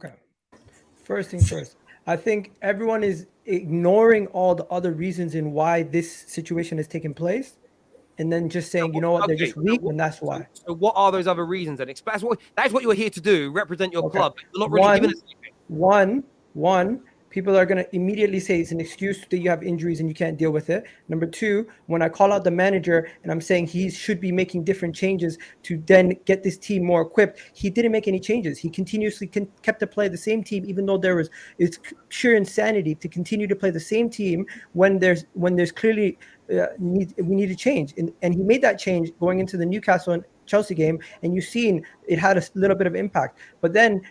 Okay. First things first. I think everyone is ignoring all the other reasons in why this situation has taken place, and then just saying, you know what, they're Okay, just weak, and that's why. so what are those other reasons? And that's what you're here to do. Represent your Okay. club. You're not really giving us anything. One, people are going to immediately say it's an excuse that you have injuries and you can't deal with it. Number two, when I call out the manager and I'm saying he should be making different changes to then get this team more equipped, he didn't make any changes. He continuously kept to play the same team, even though it's sheer insanity to continue to play the same team when there's clearly we need to change. And he made that change going into the Newcastle and Chelsea game, and you've seen it had a little bit of impact. But then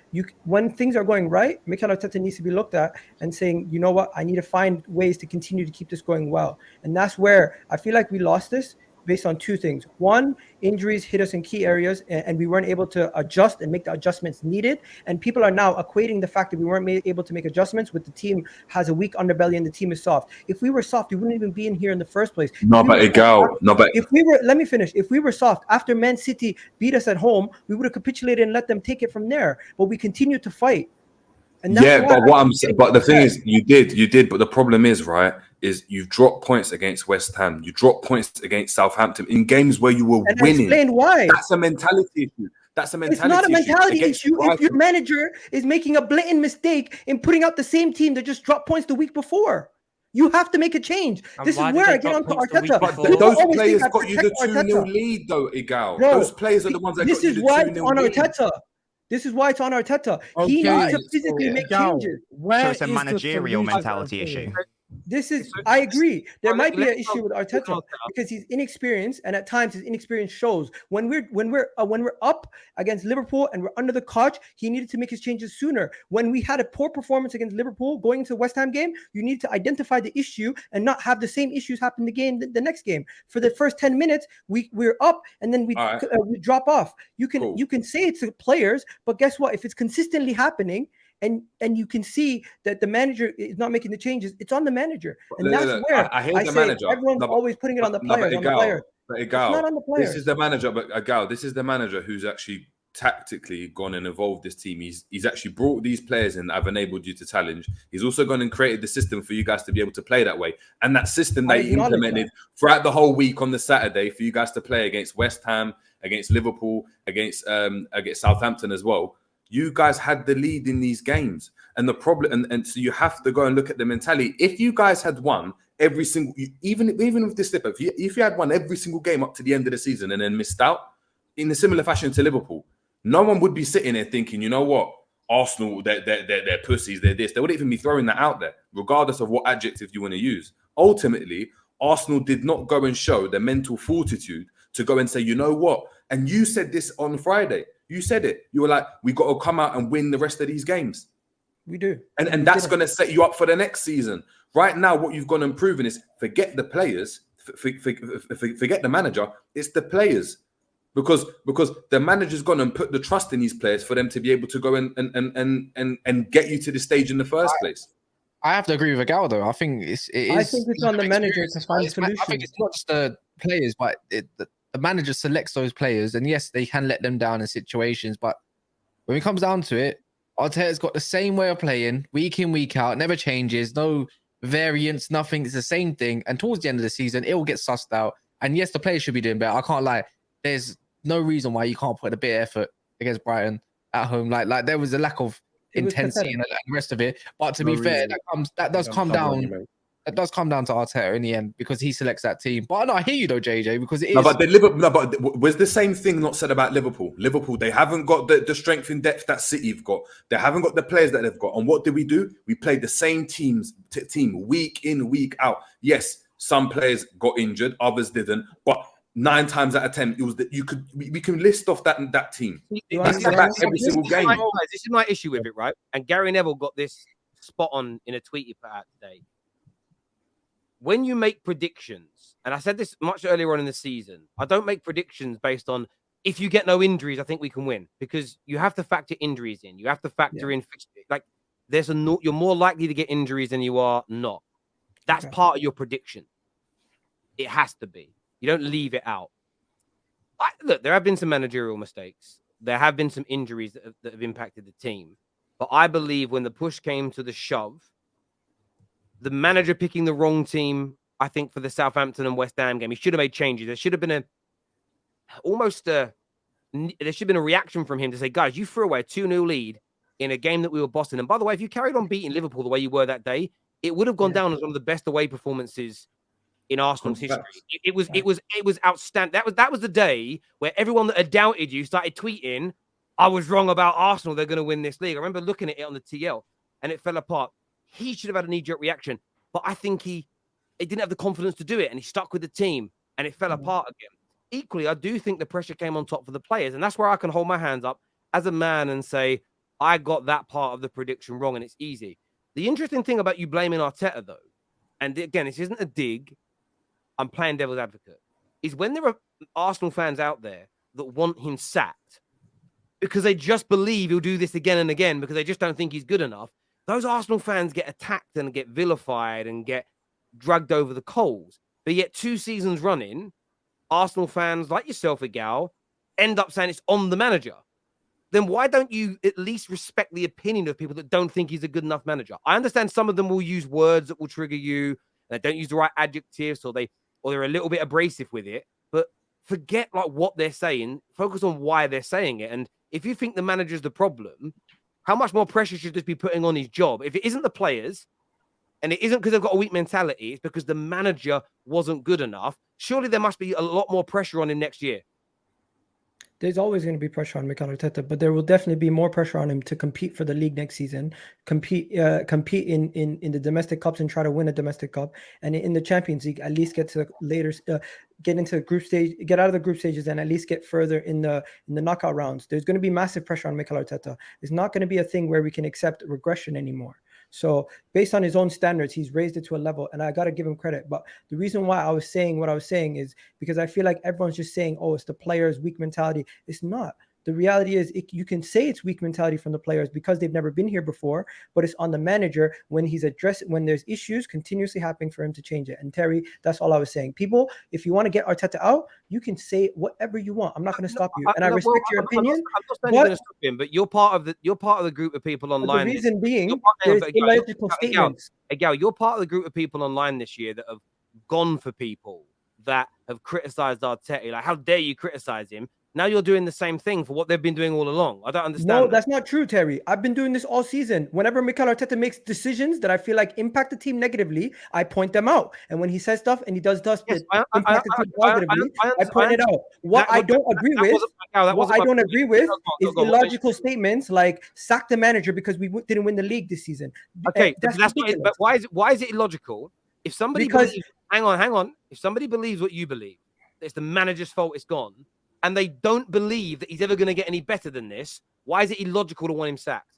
when things are going right, Mikel Arteta needs to be looked at and saying, you know what, I need to find ways to continue to keep this going well. And that's where I feel like we lost this based on two things. One, injuries hit us in key areas, and we weren't able to adjust and make the adjustments needed. And people are now equating the fact that we weren't able to make adjustments with the team has a weak underbelly and the team is soft. If we were soft, we wouldn't even be in here in the first place. If we were, let me finish. If we were soft after Man City beat us at home, we would have capitulated and let them take it from there. But we continued to fight. And that's but the thing is, you did. But the problem is, right, is you've dropped points against West Ham. You dropped points against Southampton in games where you were winning. Explain why. That's a mentality issue. It's not a mentality issue if your manager is making a blatant mistake in putting out the same team that just dropped points the week before. You have to make a change. This is where I get on to Arteta. But those players got you the 2-0 lead, though, Igal. Those players are the ones that got you the 2-0 lead. Arteta. This is why it's on Arteta. Okay. He needs to physically make changes. So it's a managerial mentality issue. I agree. There might be an issue with Arteta because he's inexperienced, and at times his inexperience shows. When we're up against Liverpool and we're under the coach, he needed to make his changes sooner. When we had a poor performance against Liverpool going into the West Ham game, you need to identify the issue and not have the same issues happen the next game. For the first 10 minutes, we're up and then we drop off. You can say it's the players, but guess what? If it's consistently happening, and you can see that the manager is not making the changes, it's on the manager. And that's where I hear the manager. Everyone's always putting it on the players. But it's not on the players. This is the manager, but Igal, this is the manager who's actually tactically gone and evolved this team. He's actually brought these players in that have enabled you to challenge. He's also gone and created the system for you guys to be able to play that way. And that system that he implemented throughout the whole week on the Saturday for you guys to play against West Ham, against Liverpool, against Southampton as well. You guys had the lead in these games, and the problem, and so you have to go and look at the mentality. If you guys had won every single, even with this slip, if you had won every single game up to the end of the season and then missed out in a similar fashion to Liverpool, no one would be sitting there thinking, you know what, Arsenal, they're pussies, they're this. They wouldn't even be throwing that out there, regardless of what adjective you want to use. Ultimately, Arsenal did not go and show the mental fortitude to go and say, you know what, and you said this on Friday. You said it. You were like, we got to come out and win the rest of these games. We do. And that's going to set you up for the next season. Right now, what you've gone and proven is forget the players, forget the manager. It's the players. Because the manager's gone and put the trust in these players for them to be able to go and get you to the stage in the first place. I have to agree with Igal, though. I think it's on the manager to find solutions. I think it's not just the players, but the manager selects those players, and yes, they can let them down in situations. But when it comes down to it, Arteta's got the same way of playing week in, week out, never changes, no variance, nothing. It's the same thing. And towards the end of the season, it will get sussed out. And yes, the players should be doing better. I can't lie. There's no reason why you can't put a bit of effort against Brighton at home. Like there was a lack of intensity and the rest of it. But to be fair, that does come down. It does come down to Arteta in the end because he selects that team. But no, I hear you though, JJ, because it is. But was the same thing not said about Liverpool? Liverpool, they haven't got the strength in depth that City have got. They haven't got the players that they've got. And what did we do? We played the same team week in, week out. Yes, some players got injured, others didn't. But 9 times out of 10, it was that we can list off that team. That's about every single game. This is my issue with it, right? And Gary Neville got this spot on in a tweet he put out today. When you make predictions, and I said this much earlier on in the season, I don't make predictions based on if you get no injuries, I think we can win, because you have to factor injuries in. You have to factor in, like, you're more likely to get injuries than you are not. That's part of your prediction. It has to be. You don't leave it out. Look, there have been some managerial mistakes. There have been some injuries that have impacted the team. But I believe when the push came to the shove, the manager picking the wrong team, I think, for the Southampton and West Ham game, he should have made changes. There should have been there should have been a reaction from him to say, guys, you threw away a 2-0 lead in a game that we were bossing. And by the way, if you carried on beating Liverpool the way you were that day, it would have gone down as one of the best away performances in Arsenal's history. It was outstanding. That was the day where everyone that had doubted you started tweeting, I was wrong about Arsenal. They're going to win this league. I remember looking at it on the TL and it fell apart. He should have had a knee-jerk reaction, but I think he didn't have the confidence to do it, and he stuck with the team, and it fell apart again. Equally, I do think the pressure came on top for the players, and that's where I can hold my hands up as a man and say, I got that part of the prediction wrong, and it's easy. The interesting thing about you blaming Arteta, though, and again, this isn't a dig, I'm playing devil's advocate, is when there are Arsenal fans out there that want him sacked because they just believe he'll do this again and again because they just don't think he's good enough, those Arsenal fans get attacked and get vilified and get dragged over the coals. But yet 2 seasons running, Arsenal fans like yourself, Igal, end up saying it's on the manager. Then why don't you at least respect the opinion of people that don't think he's a good enough manager? I understand some of them will use words that will trigger you. They don't use the right adjectives, or they're a little bit abrasive with it. But forget like what they're saying. Focus on why they're saying it. And if you think the manager's the problem, how much more pressure should this be putting on his job? If it isn't the players, and it isn't because they've got a weak mentality, it's because the manager wasn't good enough. Surely there must be a lot more pressure on him next year. There's always going to be pressure on Mikel Arteta, but there will definitely be more pressure on him to compete for the league next season, compete in the domestic cups and try to win a domestic cup, and in the Champions League at least get to later, get into the group stage, get out of the group stages, and at least get further in the knockout rounds. There's going to be massive pressure on Mikel Arteta. It's not going to be a thing where we can accept regression anymore. So based on his own standards, he's raised it to a level, and I got to give him credit. But the reason why I was saying what I was saying is because I feel like everyone's just saying, oh, it's the players' weak mentality. It's not. The reality is you can say it's weak mentality from the players because they've never been here before, but it's on the manager when when there's issues continuously happening for him to change it. And Terry, that's all I was saying. People, if you want to get Arteta out, you can say whatever you want. I'm not going to stop you. And I respect your opinion. I'm not saying you're going to stop him, but you're part of the group of people online. The reason being, there's illogical statements. Gal, you're part of the group of people online this year that have gone for people that have criticized Arteta. Like, how dare you criticize him? Now you're doing the same thing for what they've been doing all along. I don't understand. No, that's not true, Terry. I've been doing this all season. Whenever Mikel Arteta makes decisions that I feel like impact the team negatively, I point them out. And when he says stuff and he does stuff that impact the team positively, I point it out. What I don't agree with is illogical statements like sack the manager because we didn't win the league this season. Okay, that's not it. But why is it illogical? If somebody hang on. If somebody believes what you believe, it's the manager's fault, it's gone, and they don't believe that he's ever going to get any better than this, why is it illogical to want him sacked?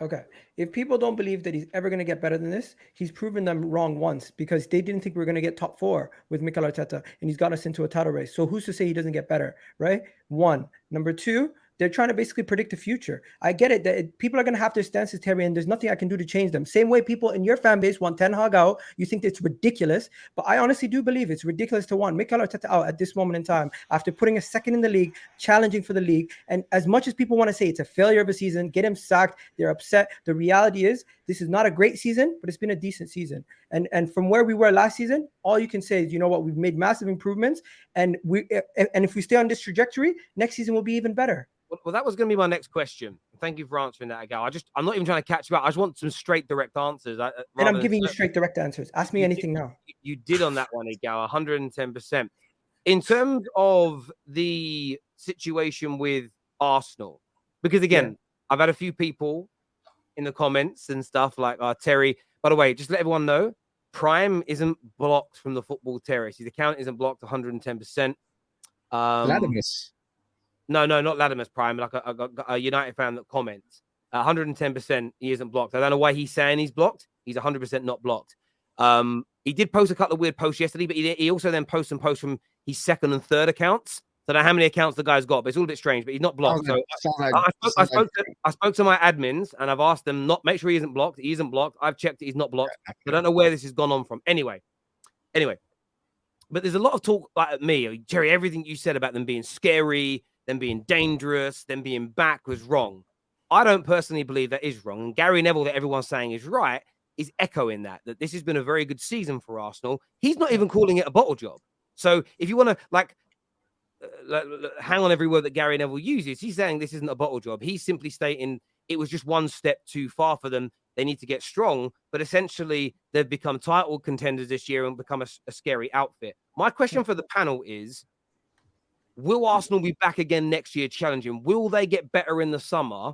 Okay. If people don't believe that he's ever going to get better than this, he's proven them wrong once because they didn't think we were going to get top 4 with Mikel Arteta, and he's got us into a title race. So who's to say he doesn't get better, right? 1. Number 2, they're trying to basically predict the future. I get it that people are going to have their stances, Terry, and there's nothing I can do to change them. Same way people in your fan base want Ten Hag out. You think it's ridiculous, but I honestly do believe it's ridiculous to want Mikel Arteta out at this moment in time after putting a second in the league, challenging for the league. And as much as people want to say it's a failure of a season, get him sacked, they're upset. The reality is this is not a great season, but it's been a decent season. And from where we were last season, all you can say is, you know what, we've made massive improvements, and if we stay on this trajectory, next season will be even better. Well, that was going to be my next question. Thank you for answering that, Agal. I'm not even trying to catch you out. I just want some straight, direct answers. And I'm giving you straight, direct answers. Ask me anything now. You did on that one, Agal, 110%. In terms of the situation with Arsenal, because again, I've had a few people in the comments and stuff like Terry. By the way, just let everyone know, Prime isn't blocked from the Football Terrace. His account isn't blocked 110%. Latimus. No, not Latimus Prime. Like a United fan that comments 110%. He isn't blocked. I don't know why he's saying he's blocked. He's 100% not blocked. He did post a couple of weird posts yesterday, but he also then posts some posts from his second and third accounts. So I don't know how many accounts the guy's got, but it's all a bit strange. But he's not blocked. I spoke to my admins and I've asked them not make sure he isn't blocked. He isn't blocked. I've checked it. He's not blocked. I don't know where this has gone on from. Anyway. But there's a lot of talk like me, Jerry. Everything you said about them being scary, them being dangerous, them being back was wrong. I don't personally believe that is wrong. And Gary Neville, that everyone's saying is right, is echoing that this has been a very good season for Arsenal. He's not even calling it a bottle job. So if you want to hang on every word that Gary Neville uses, he's saying this isn't a bottle job. He's simply stating it was just one step too far for them. They need to get strong, but essentially they've become title contenders this year and become a scary outfit. My question for the panel is, will Arsenal be back again next year challenging? Will they get better in the summer?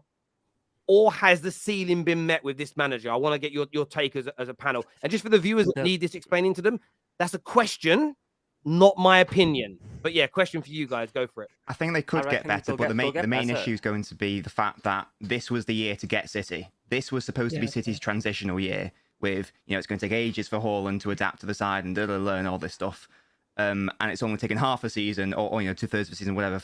Or has the ceiling been met with this manager? I want to get your take as a panel. And just for the viewers that need this explaining to them, that's a question, not my opinion. But yeah, question for you guys. Go for it. I think they could get better, but the main issue is going to be the fact that this was the year to get City. This was supposed to be City's transitional year with, it's going to take ages for Haaland to adapt to the side and learn all this stuff. And it's only taken half a season or 2/3 of a season, whatever,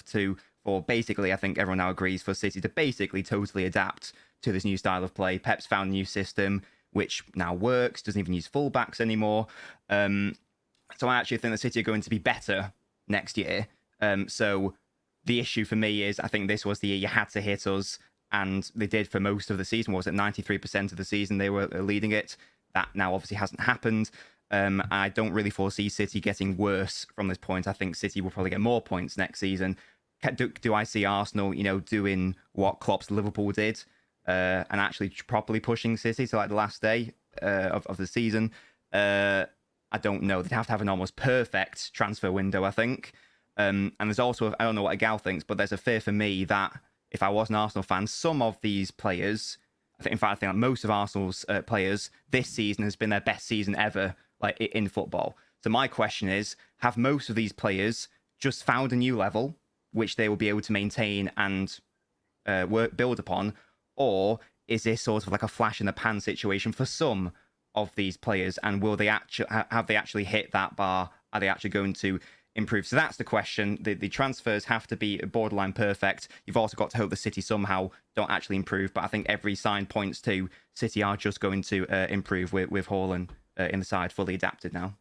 for basically, I think everyone now agrees, for City to basically totally adapt to this new style of play. Pep's found a new system, which now works, doesn't even use fullbacks anymore. So I actually think the City are going to be better next year. So the issue for me is, I think this was the year you had to hit us, and they did for most of the season. Was it 93% of the season they were leading it? That now obviously hasn't happened. I don't really foresee City getting worse from this point. I think City will probably get more points next season. Do I see Arsenal, doing what Klopp's Liverpool did and actually properly pushing City to like the last day of the season? I don't know. They'd have to have an almost perfect transfer window, I think. And there's also, I don't know what Gal thinks, but there's a fear for me that if I was an Arsenal fan, some of these players, I think that most of Arsenal's players this season has been their best season ever, like in football. So my question is, have most of these players just found a new level, which they will be able to maintain and build upon? Or is this sort of like a flash in the pan situation for some of these players? And will they have they actually hit that bar? Are they actually going to improve? So that's the question. The transfers have to be borderline perfect. You've also got to hope the City somehow don't actually improve. But I think every sign points to City are just going to improve with Haaland in the side, fully adapted now.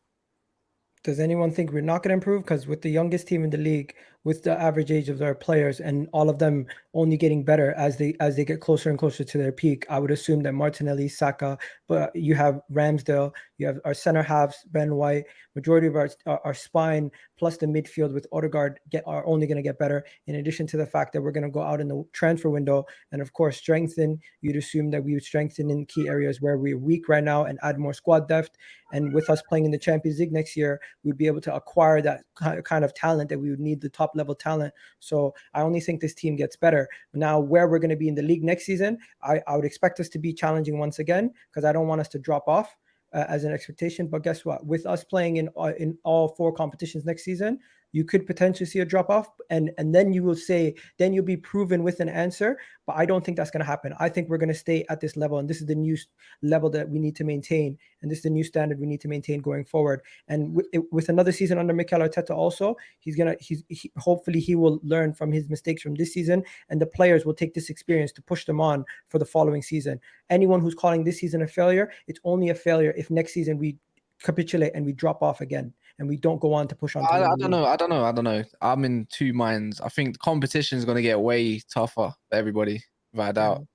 Does anyone think we're not going to improve? Because with the youngest team in the league, with the average age of their players and all of them only getting better as they get closer and closer to their peak, I would assume that Martinelli, Saka, but you have Ramsdale, you have our center halves, Ben White, majority of our spine plus the midfield with Odegaard are only going to get better. In addition to the fact that we're going to go out in the transfer window and of course strengthen. You'd assume that we would strengthen in key areas where we're weak right now and add more squad depth. And with us playing in the Champions League next year, we'd be able to acquire that kind of talent that we would need, the top level talent. So I only think this team gets better. Now, where we're going to be in the league next season, I would expect us to be challenging once again, because I don't want us to drop off as an expectation. But guess what? With us playing in all 4 competitions next season, you could potentially see a drop off, and then you will say, then you'll be proven with an answer. But I don't think that's going to happen. I think we're going to stay at this level, and this is the new level that we need to maintain, and this is the new standard we need to maintain going forward. And with another season under Mikel Arteta, also, hopefully he will learn from his mistakes from this season, and the players will take this experience to push them on for the following season. Anyone who's calling this season a failure, it's only a failure if next season we capitulate and we drop off again and we don't go on to push on. I don't know. I'm in two minds. I think the competition is going to get way tougher for everybody, without a doubt.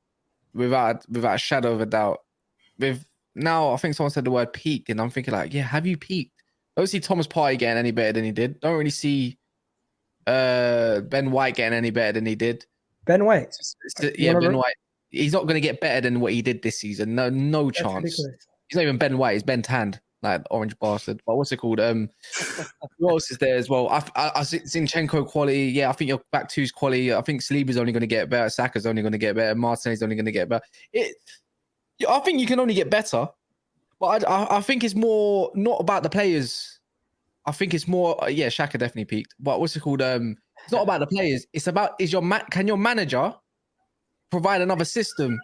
Without a shadow of a doubt. Now, I think someone said the word peak, and I'm thinking like, yeah, have you peaked? Don't see Thomas Partey getting any better than he did. Don't really see Ben White getting any better than he did. Ben White? Ben White. He's not going to get better than what he did this season. No chance. Ridiculous. He's not even Ben White. He's Ben Tand. Like orange bastard. But what's it called? Who else is there as well? I see Zinchenko quality. Yeah, I think your back two's quality. I think Saliba's only going to get better. Saka's only going to get better. Martinelli's only going to get better. I think you can only get better. But I think it's more not about the players. I think it's more. Xhaka definitely peaked. But what's it called? It's not about the players. It's about can your manager provide another system?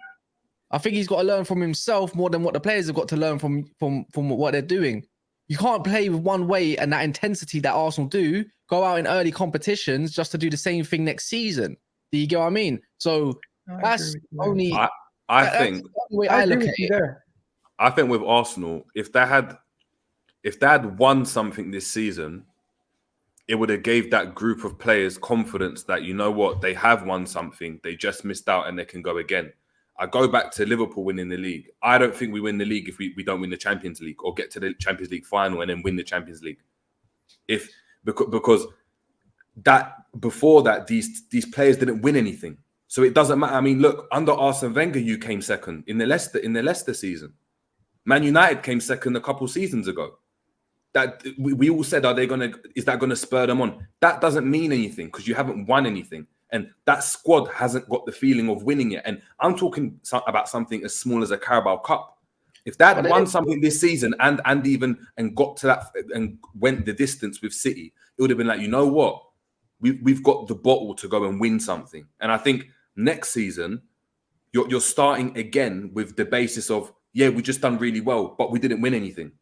I think he's got to learn from himself more than what the players have got to learn from what they're doing. You can't play with one way and that intensity that Arsenal do, go out in early competitions just to do the same thing next season. Do you get what I mean? So that's only... I think with Arsenal, if they had won something this season, it would have gave that group of players confidence that, you know what, they have won something, they just missed out and they can go again. I go back to Liverpool winning the league. I don't think we win the league if we don't win the Champions League or get to the Champions League final and then win the Champions League. Because that before that, these players didn't win anything. So it doesn't matter. I mean, look, under Arsene Wenger, you came second in the Leicester season. Man United came second a couple seasons ago. That we all said, is that gonna spur them on? That doesn't mean anything because you haven't won anything. And that squad hasn't got the feeling of winning yet. And I'm talking about something as small as a Carabao Cup. If that won something this season and got to that and went the distance with City, it would have been like, you know what? We've got the bottle to go and win something. And I think next season, you're starting again with the basis of, yeah, we just done really well, but we didn't win anything.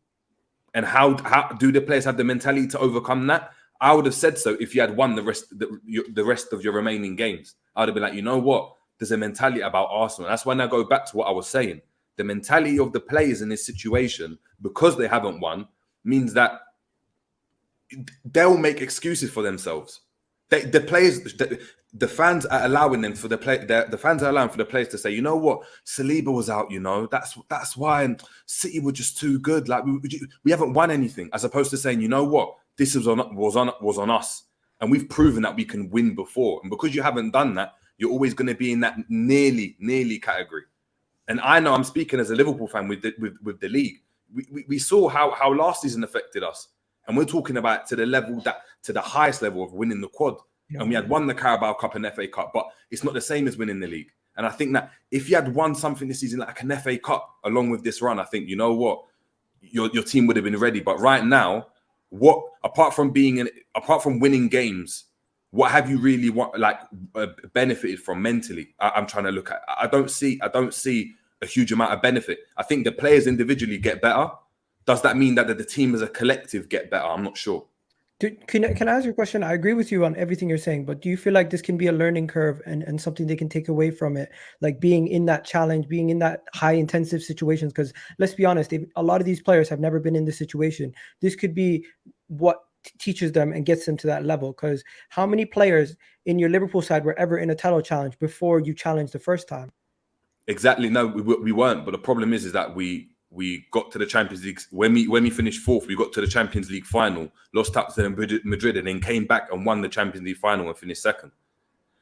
And how do the players have the mentality to overcome that? I would have said so if you had won the rest of your remaining games. I would have been like, you know what? There's a mentality about Arsenal. That's when I go back to what I was saying. The mentality of the players in this situation, because they haven't won, means that they'll make excuses for themselves. The fans are allowing them for the fans are allowing for the players to say, you know what, Saliba was out, you know, that's why, and City were just too good. Like we haven't won anything, as opposed to saying, you know what, this was on us, and we've proven that we can win before. And because you haven't done that, you're always going to be in that nearly category. And I know I'm speaking as a Liverpool fan with the league. We saw how last season affected us, and we're talking about to the highest level of winning the quad. Yeah. And we had won the Carabao Cup and FA Cup, but it's not the same as winning the league. And I think that if you had won something this season like an FA Cup along with this run, I think, you know what, your team would have been ready. But right now, apart from winning games, what have you really benefited from mentally? I'm trying to look at. I don't see a huge amount of benefit. I think the players individually get better. Does that mean that the team as a collective get better? I'm not sure. Can I ask you a question? I agree with you on everything you're saying, but do you feel like this can be a learning curve and something they can take away from it? Like being in that challenge, being in that high intensive situations? Because let's be honest, a lot of these players have never been in this situation. This could be what teaches them and gets them to that level. Because how many players in your Liverpool side were ever in a title challenge before you challenged the first time? Exactly. No, we weren't. But the problem is that we got to the Champions League. When we finished fourth, we got to the Champions League final, lost out to Madrid, and then came back and won the Champions League final and finished second.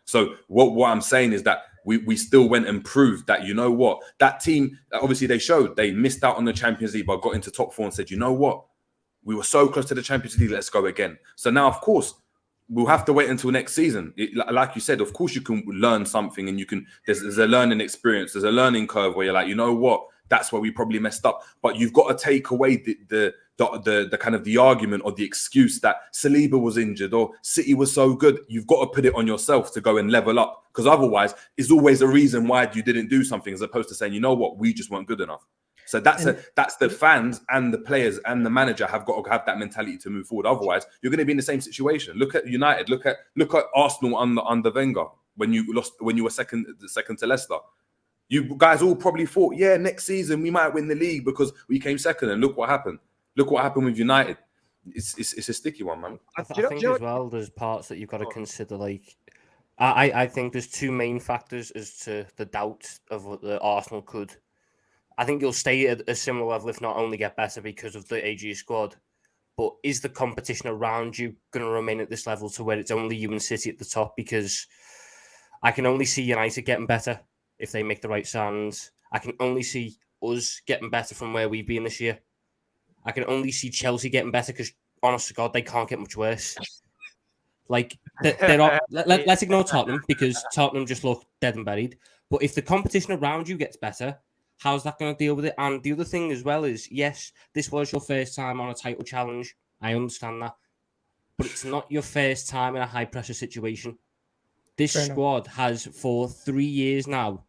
So what I'm saying is that we still went and proved that, you know what, that team, obviously they missed out on the Champions League, but got into top four and said, you know what, we were so close to the Champions League, let's go again. So now, of course, we'll have to wait until next season. Like you said, of course, you can learn something, and there's a learning experience, there's a learning curve where you're like, you know what, that's where we probably messed up. But you've got to take away the kind of the argument or the excuse that Saliba was injured or City was so good. You've got to put it on yourself to go and level up, because otherwise it's always a reason why you didn't do something, as opposed to saying, you know what, we just weren't good enough. So that's the fans and the players and the manager have got to have that mentality to move forward. Otherwise, you're going to be in the same situation. Look at United. Look at Arsenal under Wenger when you were second to Leicester. You guys all probably thought, yeah, next season we might win the league because we came second. And look what happened. Look what happened with United. It's a sticky one, man. I think as well, there's parts that you've got to consider. Like, I think there's two main factors as to the doubt of what the Arsenal could. I think you'll stay at a similar level, if not only get better, because of the AG squad. But is the competition around you going to remain at this level to where it's only you and City at the top? Because I can only see United getting better if they make the right signings. I can only see us getting better from where we've been this year. I can only see Chelsea getting better because, honest to God, they can't get much worse. Like, let's ignore Tottenham because Tottenham just look dead and buried. But if the competition around you gets better, how's that going to deal with it? And the other thing as well is, yes, this was your first time on a title challenge. I understand that. But it's not your first time in a high-pressure situation. This squad has, for 3 years now,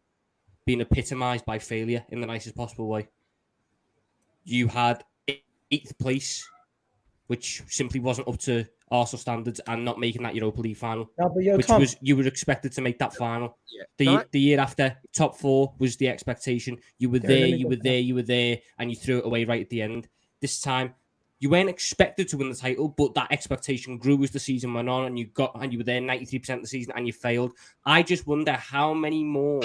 been epitomised by failure in the nicest possible way. You had 8th place, which simply wasn't up to Arsenal standards, and not making that Europa League final, you were expected to make that final. Yeah. The year after, top 4 was the expectation. You were there, and you threw it away right at the end. This time, You weren't expected to win the title, but that expectation grew as the season went on, and you were there 93% of the season, and you failed. I just wonder how many more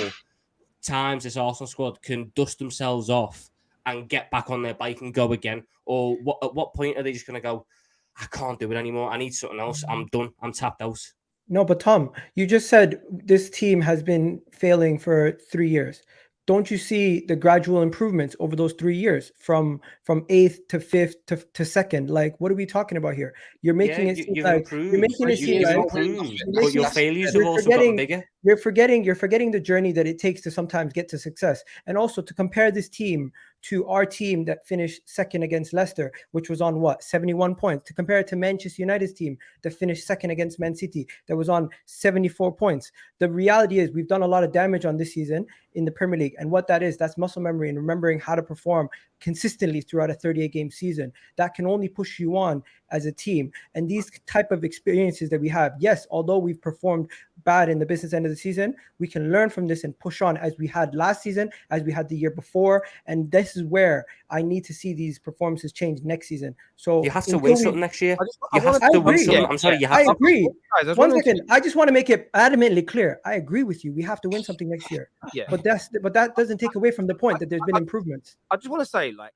times this Arsenal squad can dust themselves off and get back on their bike and go again, or at what point are they just going to go, I can't do it anymore, I need something else, I'm done, I'm tapped out? No, but Tom, you just said this team has been failing for 3 years. Don't you see the gradual improvements over those 3 years from 8th to 5th to 2nd? Like, what are we talking about here? You're making it seem like you're making it seem like but your failures have also gotten bigger. You're forgetting the journey that it takes to sometimes get to success, and also to compare this team to our team that finished 2nd against Leicester, which was on 71 points, to compare it to Manchester United's team that finished 2nd against Man City that was on 74 points. The reality is we've done a lot of damage on this season in the Premier League, and what that is, that's muscle memory and remembering how to perform consistently throughout a 38-game season. That can only push you on as a team. And these type of experiences that we have, yes, although we've performed bad in the business end of the season, we can learn from this and push on as we had last season, as we had the year before. And this is where I need to see these performances change next season. So you have to win something next year. I agree. Guys, 1 second. I just want to make it adamantly clear. I agree with you. We have to win something next year. Yeah. But that doesn't take away from the point that there's been improvements. I just want to say, like,